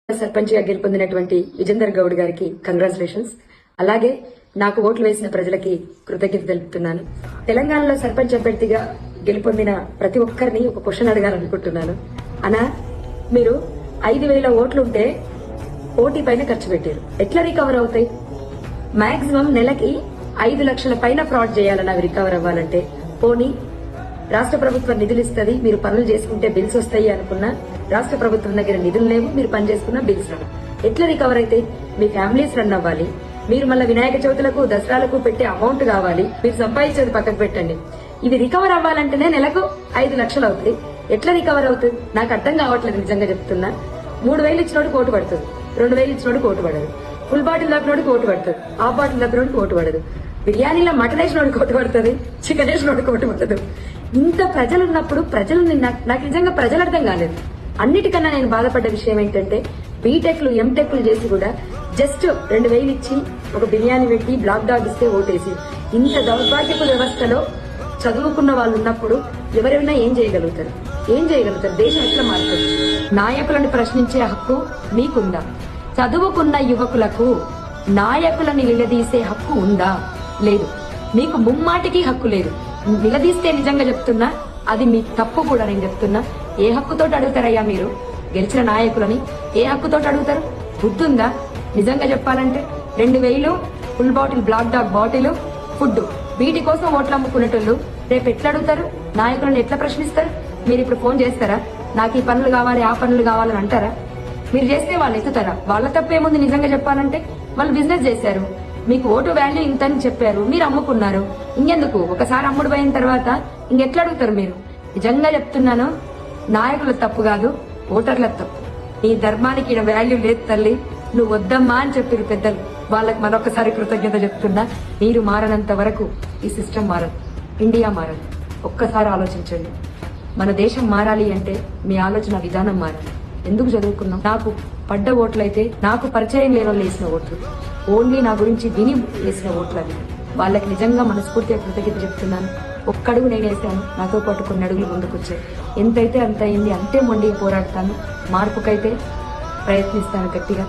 సర్పంచ్ గా గెలుపొందినటువంటి విజేందర్ గౌడ్ గారికి కంగ్రాచులేషన్స్. అలాగే నాకు ఓట్లు వేసిన ప్రజలకి కృతజ్ఞత తెలుపుతున్నాను. తెలంగాణలో సర్పంచ్ అభ్యర్థిగా గెలుపొందిన ప్రతి ఒక్కరిని ఒక క్వశ్చన్ అడగాలనుకుంటున్నాను. అనా, మీరు 5,000 ఓట్లుంటే కోటి పైన ఖర్చు పెట్టారు, ఎట్లా రికవర్ అవుతాయి? మాక్సిమం నెలకి 5 లక్షల పైన ఫ్రాడ్ చేయాలని అవి రికవర్ అవ్వాలంటే. పోనీ రాష్ట్ర ప్రభుత్వం నిధులు ఇస్తుంది, మీరు పనులు చేసుకుంటే బిల్స్ వస్తాయి అనుకున్నా రాష్ట్ర ప్రభుత్వం దగ్గర నిధులు లేవు, మీరు పని చేసుకున్న బిల్స్ రావు. ఎట్లా రికవర్ అయితే? మీ ఫ్యామిలీస్ రన్ అవ్వాలి, మీరు మళ్ళీ వినాయక చవితులకు దసరాలకు పెట్టే అమౌంట్ కావాలి, మీరు సంపాదించేది పక్కకు పెట్టండి. ఇవి రికవర్ అవ్వాలంటేనే నెలకు 5 లక్షలు అవుతాయి. ఎట్లా రికవర్ అవుతుంది? నాకు అర్థం కావట్లేదు, నిజంగా చెప్తున్నా. 3,000 ఇచ్చినోడు కోటు పడుతుంది, 2,000 ఇచ్చినోడు కోటు పడదు, ఫుల్ బాటిల్ దప్పినోడు కోటు పడుతుంది, హాఫ్ బాటిల్ దప్పినోడు కోటు పడదు, బిర్యానీలో మటన్ వేసినోడు కోటు పడుతుంది, చికెన్ వేసినోడు కోటు పడదు. ఇంత ప్రజలు ఉన్నప్పుడు ప్రజలు నాకు నిజంగా ప్రజలు అర్థం కాలేదు. అన్నిటికన్నా నేను బాధపడ్డ విషయం ఏంటంటే, బీటెక్లు ఎంటెక్లు చేసి కూడా జస్ట్ 2,000 ఇచ్చి ఒక బిర్యానీ పెట్టి బ్లాక్ డాగ్ ఇస్తే ఓటేసి, ఇంత దౌర్భాగ్యపు వ్యవస్థలో చదువుకున్న వాళ్ళు ఉన్నప్పుడు ఎవరైనా ఏం చేయగలుగుతారు? దేశం ఎట్లా మారుతుంది? నాయకులను ప్రశ్నించే హక్కు మీకుందా? చదువుకున్న యువకులకు నాయకులను నిలదీసే హక్కు ఉందా? లేదు. మీకు ముమ్మాటికి హక్కు లేదు. నిలదీస్తే నిజంగా చెప్తున్నా, అది మీ తప్పు కూడా. నేను చెప్తున్నా, ఏ హక్కుతోటి అడుగుతారయ్యా మీరు గెలిచిన నాయకులని? ఏ హక్కుతోటి అడుగుతారు? బుద్ధుందా? నిజంగా చెప్పాలంటే 2,000 full bottle Black Dog bottle food, వీటి కోసం ఓట్లు అమ్ముకునేటోళ్ళు రేపు ఎట్లా అడుగుతారు? నాయకులను ఎట్లా ప్రశ్నిస్తారు? మీరు ఇప్పుడు ఫోన్ చేస్తారా? నాకు ఈ పనులు కావాలి, ఆ పనులు కావాలని అంటారా? మీరు చేస్తే వాళ్ళు ఎత్తుతారా? వాళ్ళ తప్పేముంది? నిజంగా చెప్పాలంటే వాళ్ళు బిజినెస్ చేశారు, మీకు ఓటు వాల్యూ ఇంతని చెప్పారు, మీరు అమ్ముకున్నారు. ఇంకెందుకు? ఒకసారి అమ్ముడు పోయిన తర్వాత ఇంకెట్లా అడుగుతారు మీరు? నిజంగా చెప్తున్నాను, నాయకుల తప్పు కాదు, ఓటర్ల తప్పు. ఈ ధర్మానికి ఈడ వాల్యూ లేదు తల్లి, నువ్వు వద్దమ్మా అని చెప్పారు పెద్దలు. వాళ్ళకి మరొకసారి కృతజ్ఞత చెప్తున్నా. మీరు మారనంత వరకు ఈ సిస్టమ్ మారదు, ఇండియా మారదు. ఒక్కసారి ఆలోచించండి. మన దేశం మారాలి అంటే మీ ఆలోచన విధానం మారాలి. ఎందుకు చదువుకున్నాం? నాకు పడ్డ ఓట్లయితే నాకు పరిచయం లేని వాళ్ళు వేసిన ఓట్లు, ఓన్లీ నా గురించి విని వేసిన ఓట్లు అవి. వాళ్ళకి నిజంగా మనస్ఫూర్తిగా కృతజ్ఞత చెప్తున్నాను. ఒక్కడుగు నేను వేసాను, నాతో పాటు కొన్ని అడుగులు ముందుకొచ్చాయి. ఎంతైతే అంత అయింది, అంతే మొండిగా పోరాడతాను. మార్పుకైతే ప్రయత్నిస్తాను గట్టిగా.